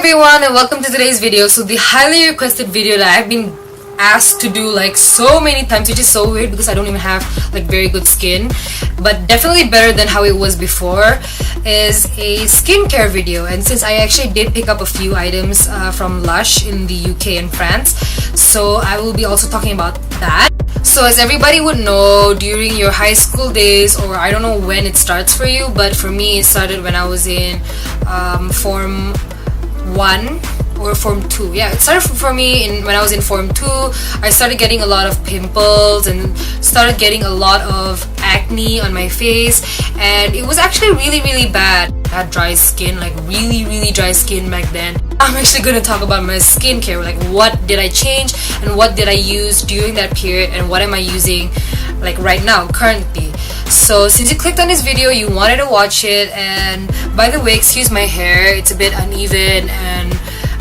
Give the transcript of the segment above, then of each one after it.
everyone and welcome to today's video. So the highly requested video that I've been asked to do like so many times, which is so weird because I don't even have like very good skin, but definitely better than how it was before, is a skincare video. And since I actually did pick up a few items from Lush in the UK and France, so I will be also talking about that. So as everybody would know, during your high school days, or I don't know when it starts for you, but for me it started when I was in Form 1 or Form 2. Yeah, it started for me when I was in Form 2. I started getting a lot of pimples and started getting a lot of acne on my face, and it was actually really bad. I had dry skin, like really dry skin back then. I'm actually going to talk about my skincare, like what did I change and what did I use during that period and what am I using like right now, currently. So since you clicked on this video, you wanted to watch it. And by the way, excuse my hair, it's a bit uneven and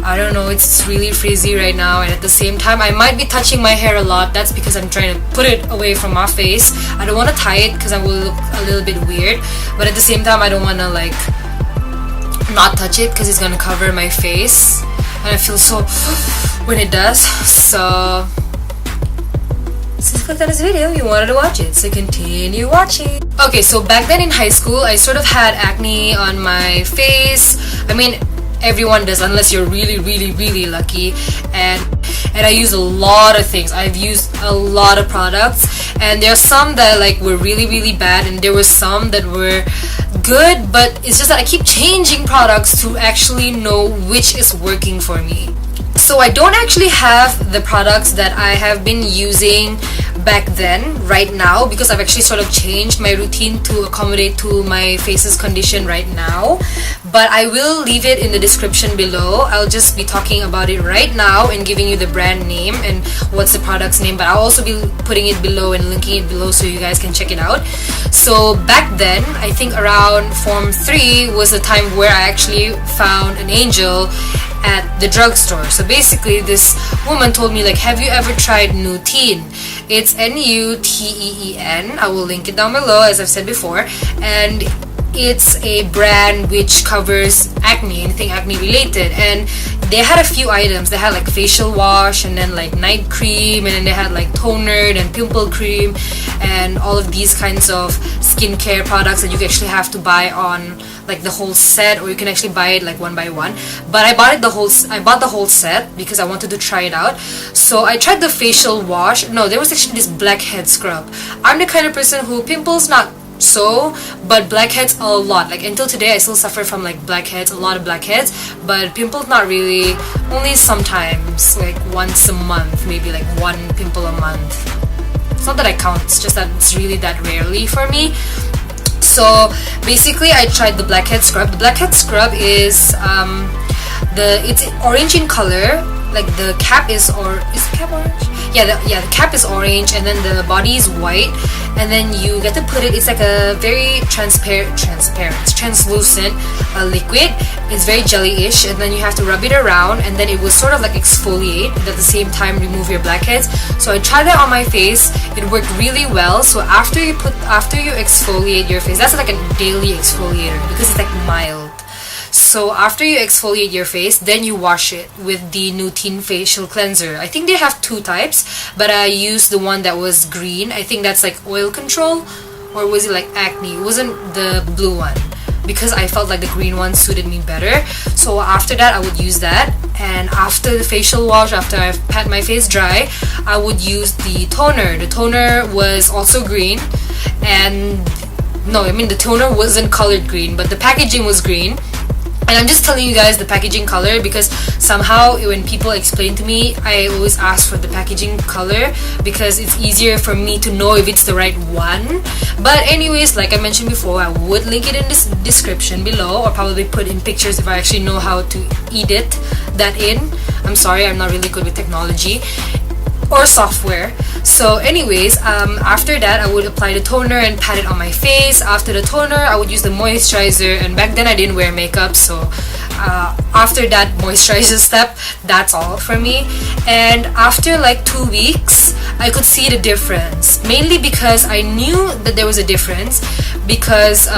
I don't know, it's really frizzy right now, and at the same time I might be touching my hair a lot. That's because I'm trying to put it away from my face. I don't want to tie it because I will look a little bit weird, but at the same time I don't want to like not touch it because it's gonna cover my face and I feel so when it does. So since you clicked on this video, you wanted to watch it, so continue watching. Okay, so back then in high school I sort of had acne on my face. I mean, everyone does unless you're really lucky, and I use a lot of things. I've used a lot of products, and there are some that like were really bad, and there were some that were good, but it's just that I keep changing products to actually know which is working for me. So I don't actually have the products that I have been using back then right now, because I've actually sort of changed my routine to accommodate to my face's condition right now. But I will leave it in the description below. I'll just be talking about it right now and giving you the brand name and what's the product's name, but I'll also be putting it below and linking it below so you guys can check it out. So back then, I think around Form 3 was the time where I actually found an angel at the drugstore. So basically this woman told me like, have you ever tried NuTeen? It's NuTeen. I will link it down below as I've said before, and it's a brand which covers acne, anything acne related. And they had a few items. They had like facial wash, and then like night cream, and then they had like toner and pimple cream, and all of these kinds of skincare products that you actually have to buy on like the whole set, or you can actually buy it like one by one. But I bought the whole set because I wanted to try it out. So I tried the facial wash. No, there was actually this Blackhead scrub. I'm the kind of person who pimples not so, but blackheads a lot. Like until today I still suffer from like blackheads, a lot of blackheads, but pimples not really, only sometimes, like once a month, maybe like one pimple a month. It's not that I count, it's just that it's really that rarely for me. So basically I tried the Blackhead scrub. The Blackhead scrub is it's orange in color. Like the cap is, or is the cap orange? Yeah, the cap is orange, and then the body is white, and then you get to put it. It's like a very translucent liquid. It's very jelly-ish, and then you have to rub it around, and then it will sort of like exfoliate, but at the same time remove your blackheads. So I tried that on my face. It worked really well. So after you exfoliate your face, that's like a daily exfoliator because it's like mild. So after you exfoliate your face, then you wash it with the NuTeen facial cleanser. I think they have two types, but I used the one that was green. I think that's like oil control, or was it like acne? It wasn't the blue one, because I felt like the green one suited me better. So after that I would use that, and after the facial wash, after I've pat my face dry, I would use the toner. The toner was also green, and no, I mean the toner wasn't colored green, but the packaging was green. And I'm just telling you guys the packaging color because somehow when people explain to me, I always ask for the packaging color because it's easier for me to know if it's the right one. But anyways, like I mentioned before, I would link it in this description below, or probably put in pictures if I actually know how to edit that in. I'm sorry, I'm not really good with technology or software. So anyways, after that I would apply the toner and pat it on my face. After the toner I would use the moisturizer, and back then I didn't wear makeup, so after that moisturizer step, that's all for me. And after like 2 weeks I could see the difference, mainly because I knew that there was a difference because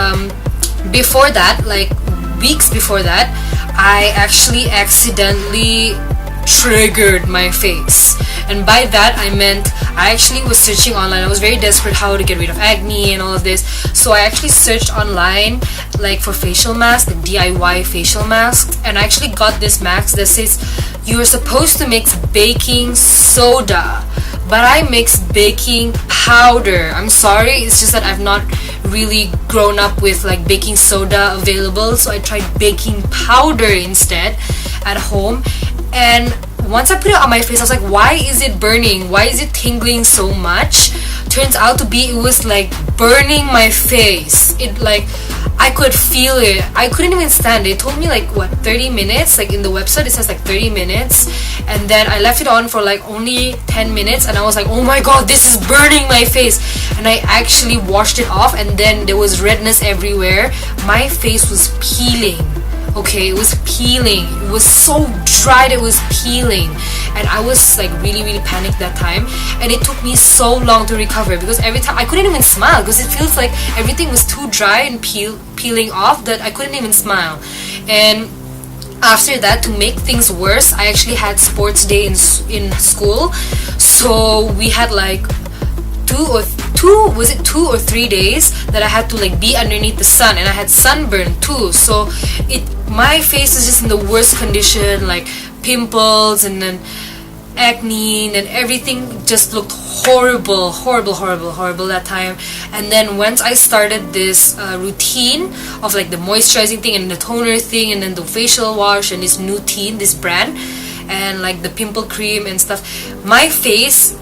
before that, like weeks before that, I actually accidentally triggered my face. And by that I meant I actually was searching online. I was very desperate how to get rid of acne and all of this, so I actually searched online like for facial masks, the DIY facial masks, and I actually got this mask that says you're supposed to mix baking soda, but I mix baking powder. I'm sorry, it's just that I've not really grown up with like baking soda available, so I tried baking powder instead at home. And once I put it on my face, I was like, why is it burning? Why is it tingling so much? Turns out to be it was like burning my face. It like, I could feel it. I couldn't even stand it. It told me like what, 30 minutes? Like in the website it says like 30 minutes. And then I left it on for like only 10 minutes and I was like, oh my god, this is burning my face. And I actually washed it off and then there was redness everywhere. My face was peeling. Okay, it was peeling. It was so dry that it was peeling, and I was like really panicked that time, and it took me so long to recover because every time I couldn't even smile because it feels like everything was too dry and peeling off that I couldn't even smile. And after that, to make things worse, I actually had sports day in school, so we had like 2 or 3 days that I had to like be underneath the sun, and I had sunburn too, so my face was just in the worst condition, like pimples and then acne and everything just looked horrible that time. And then once I started this routine of like the moisturizing thing and the toner thing and then the facial wash and this NuTeen, this brand, and like the pimple cream and stuff, my face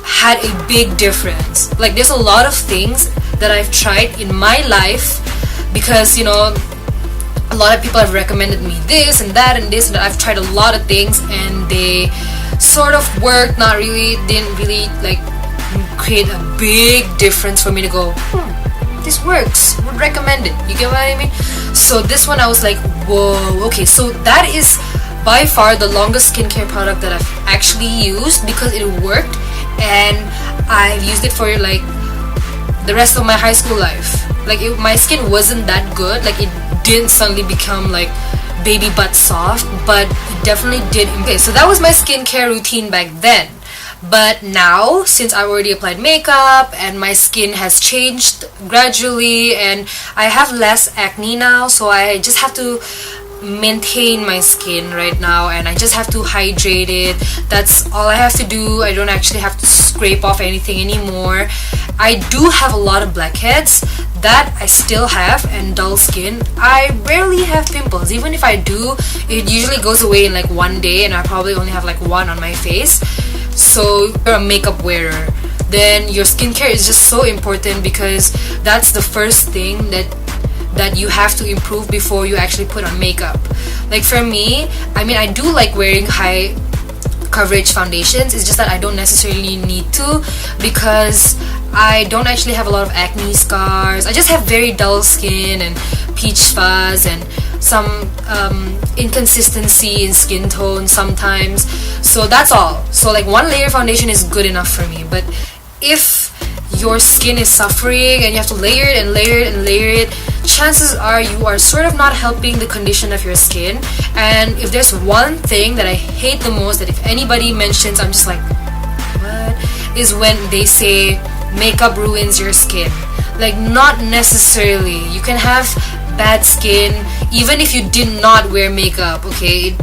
had a big difference. Like there's a lot of things that I've tried in my life because, you know, a lot of people have recommended me this and that and this and that. I've tried a lot of things and they sort of worked, not really, didn't really like create a big difference for me to go, this works, would recommend it. You get what I mean? So this one I was like, whoa, okay, so that is by far the longest skincare product that I've actually used because it worked, and I've used it for like the rest of my high school life. Like my skin wasn't that good, like it didn't suddenly become like baby butt soft, but it definitely did. Okay, so that was my skincare routine back then. But now, since I already applied makeup and my skin has changed gradually and I have less acne now, so I just have to maintain my skin right now and I just have to hydrate it. That's all I have to do. I don't actually have to scrape off anything anymore. I do have a lot of blackheads that I still have, and dull skin. I rarely have pimples. Even if I do, it usually goes away in like one day and I probably only have like one on my face. So if you're a makeup wearer, then your skincare is just so important because that's the first thing that you have to improve before you actually put on makeup. Like for me, I mean, I do like wearing high coverage foundations. It's just that I don't necessarily need to because I don't actually have a lot of acne scars. I just have very dull skin and peach fuzz and some inconsistency in skin tone sometimes. So that's all. So like one layer foundation is good enough for me. But if your skin is suffering and you have to layer it and layer it and layer it, chances are you are sort of not helping the condition of your skin. And if there's one thing that I hate the most, that if anybody mentions, I'm just like, what? Is when they say makeup ruins your skin. Like, not necessarily. You can have bad skin even if you did not wear makeup, okay?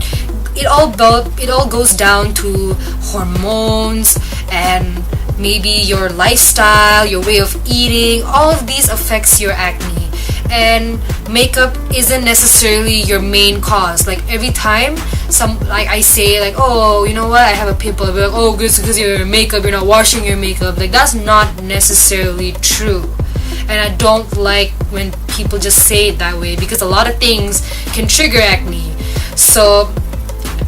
It all goes down to hormones and maybe your lifestyle, your way of eating. All of these affects your acne, and makeup isn't necessarily your main cause. Like every time I say like, oh, you know what, I have a pimple, I'll be like, oh, it's because your makeup, you're not washing your makeup. Like that's not necessarily true. And I don't like when people just say it that way because a lot of things can trigger acne. So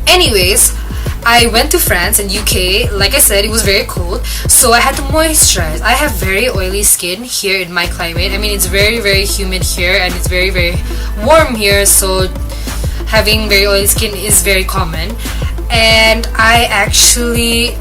anyways, I went to France and UK. Like I said, it was very cold, so I had to moisturize. I have very oily skin here in my climate. I mean, it's very humid here and it's very warm here, so having very oily skin is very common. And I actually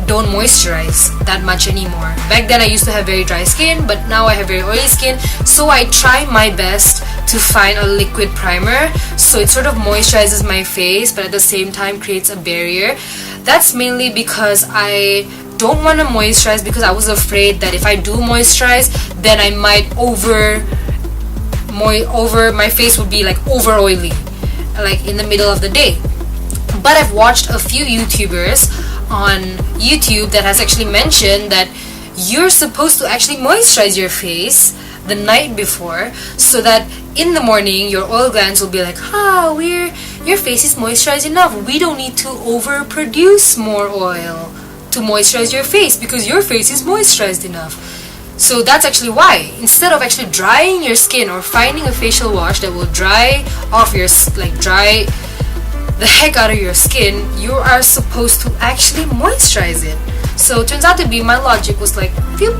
don't moisturize that much anymore. Back then I used to have very dry skin, but now I have very oily skin, so I try my best to find a liquid primer so it sort of moisturizes my face but at the same time creates a barrier. That's mainly because I don't want to moisturize, because I was afraid that if I do moisturize, then I might my face would be like over oily, like in the middle of the day. But I've watched a few YouTubers on YouTube that has actually mentioned that you're supposed to actually moisturize your face the night before, so that in the morning your oil glands will be like, your face is moisturized enough, we don't need to overproduce more oil to moisturize your face because your face is moisturized enough. So that's actually why, instead of actually drying your skin or finding a facial wash that will dry off your, dry the heck out of your skin, you are supposed to actually moisturize it. So it turns out to be, my logic was like, phew,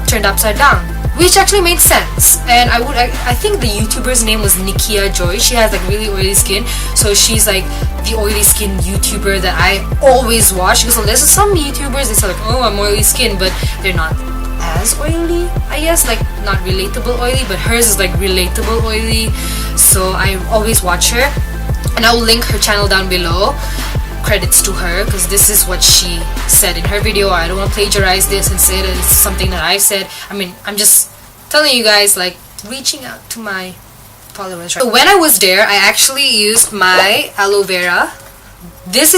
turned upside down, which actually made sense. And I think the YouTuber's name was Nikia Joy. She has like really oily skin, so she's like the oily skin YouTuber that I always watch, because there's some YouTubers they say like, oh, I'm oily skin, but they're not as oily, I guess, like not relatable oily, but hers is like relatable oily. So I always watch her, and I'll link her channel down below. Credits to her, because this is what she said in her video. I don't want to plagiarize this and say that it's something that I said. I mean, I'm just telling you guys, like, reaching out to my followers. So when I was there, I actually used my aloe vera. This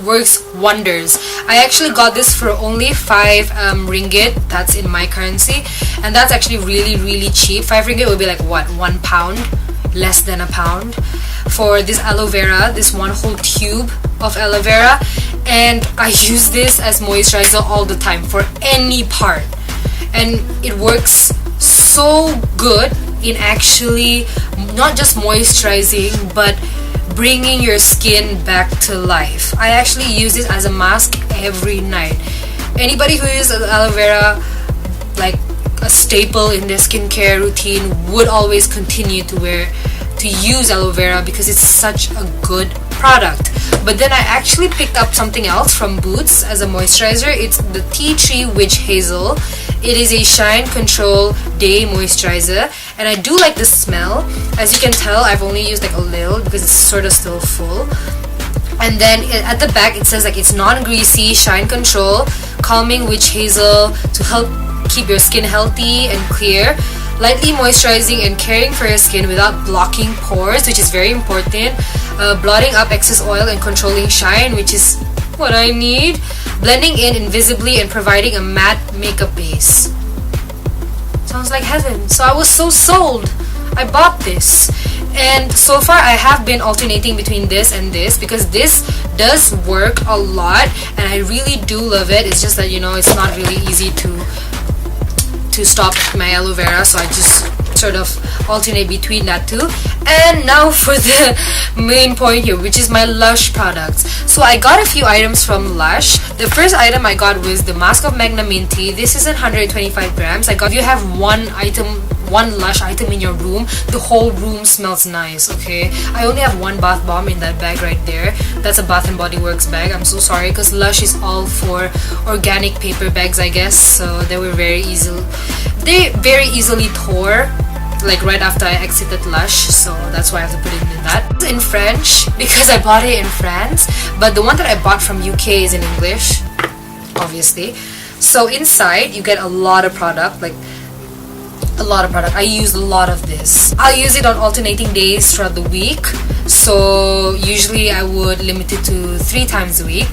works wonders. I actually got this for only 5 ringgit. That's in my currency, and that's actually really cheap. 5 ringgit would be like what, £1, less than a pound, for this aloe vera, this one whole tube of aloe vera. And I use this as moisturizer all the time for any part, and it works so good in actually not just moisturizing but bringing your skin back to life. I actually use this as a mask every night. Anybody who uses aloe vera like a staple in their skincare routine would always continue to use aloe vera because it's such a good product. But then I actually picked up something else from Boots as a moisturizer. It's the Tea Tree Witch Hazel. It is a shine control day moisturizer, and I do like the smell. As you can tell, I've only used like a little because it's sort of still full. And then at the back it says like it's non-greasy, shine control, calming witch hazel to help keep your skin healthy and clear, lightly moisturizing and caring for your skin without blocking pores, which is very important, blotting up excess oil and controlling shine, which is what I need, blending in invisibly and providing a matte makeup base. Sounds like heaven. So I was so sold. I bought this, and so far I have been alternating between this and this because this does work a lot and I really do love it. It's just that, you know, it's not really easy to stop my aloe vera, so I just sort of alternate between that two. And now for the main point here, which is my Lush products. So I got a few items from Lush. The first item I got was the mask of Magnaminty. This is 125 grams. If you have one Lush item in your room, the whole room smells nice, okay? I only have one bath bomb in that bag right there. That's a Bath & Body Works bag. I'm so sorry because Lush is all for organic paper bags, I guess. So they very easily tore like right after I exited Lush, so that's why I have to put it in that. It's in French because I bought it in France, but the one that I bought from UK is in English, obviously. So inside you get a lot of product, like a lot of product. I use a lot of this. I'll use it on alternating days throughout the week, so usually I would limit it to 3 times a week,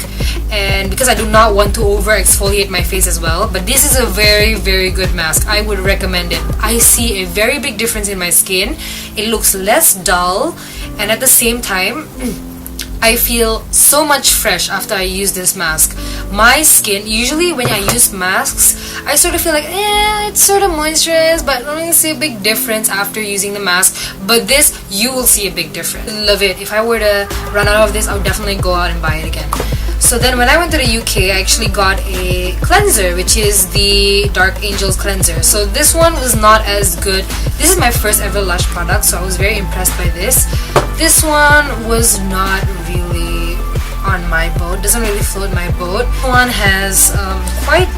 and because I do not want to over exfoliate my face as well. But this is a very good mask. I would recommend it. I see a very big difference in my skin. It looks less dull, and at the same time I feel so much fresh after I use this mask. My skin, usually when I use masks, I sort of feel like, it's sort of moisturized, but I don't really see a big difference after using the mask. But this, you will see a big difference. I love it. If I were to run out of this, I would definitely go out and buy it again. So then when I went to the UK, I actually got a cleanser, which is the Dark Angels cleanser. So this one was not as good. This is my first ever Lush product, so I was very impressed by this. This one was not really on my boat, doesn't really float my boat. One has quite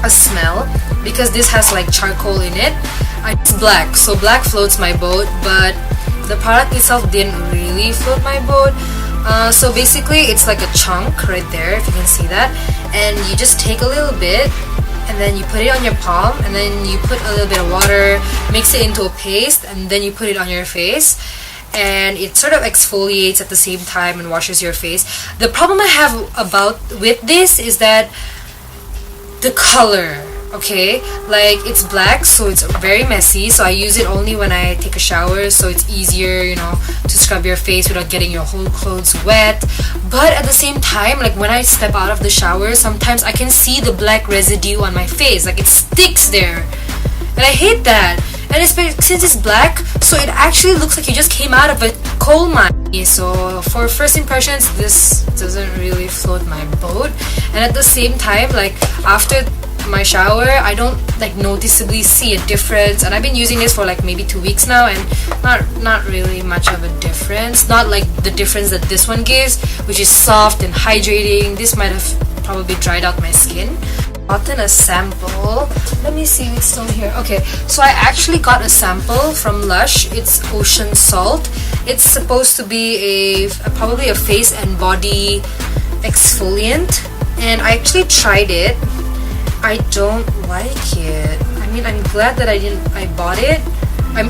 a smell because this has like charcoal in it. It's black, so black floats my boat, but the product itself didn't really float my boat. So basically it's like a chunk right there, if you can see that, and you just take a little bit and then you put it on your palm, and then you put a little bit of water, mix it into a paste, and then you put it on your face, and it sort of exfoliates at the same time and washes your face. The problem I have with this is that the color, okay, like it's black, so it's very messy, so I use it only when I take a shower, so it's easier, you know, to scrub your face without getting your whole clothes wet. But at the same time, like when I step out of the shower, sometimes I can see the black residue on my face, like it sticks there, and I hate that. And since it's black, so it actually looks like you just came out of a coal mine. So for first impressions, this doesn't really float my boat. And at the same time, like after my shower, I don't like noticeably see a difference, and I've been using this for like maybe 2 weeks now, and not really much of a difference. Not like the difference that this one gives, which is soft and hydrating. This might have probably dried out my skin. Gotten a sample. Let me see if it's still here. Okay, so I actually got a sample from Lush. It's ocean salt. It's supposed to be probably a face and body exfoliant, and I actually tried it. I don't like it. I mean, I'm glad that I bought it. I'm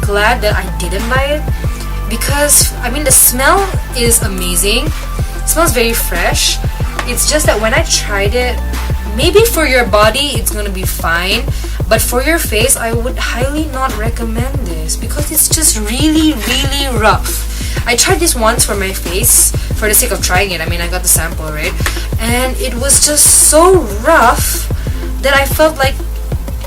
glad that I didn't buy it, because I mean the smell is amazing. It smells very fresh. It's just that when I tried it, maybe for your body it's gonna be fine, but for your face I would highly not recommend this because it's just really rough. I tried this once for my face for the sake of trying it. I mean, I got the sample, right? And it was just so rough that I felt like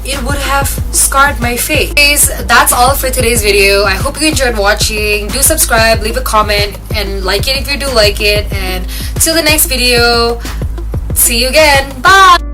it would have scarred my face. Anyways, that's all for today's video. I hope you enjoyed watching. Do subscribe, leave a comment, and like it if you do like it. And till the next video, see you again. Bye!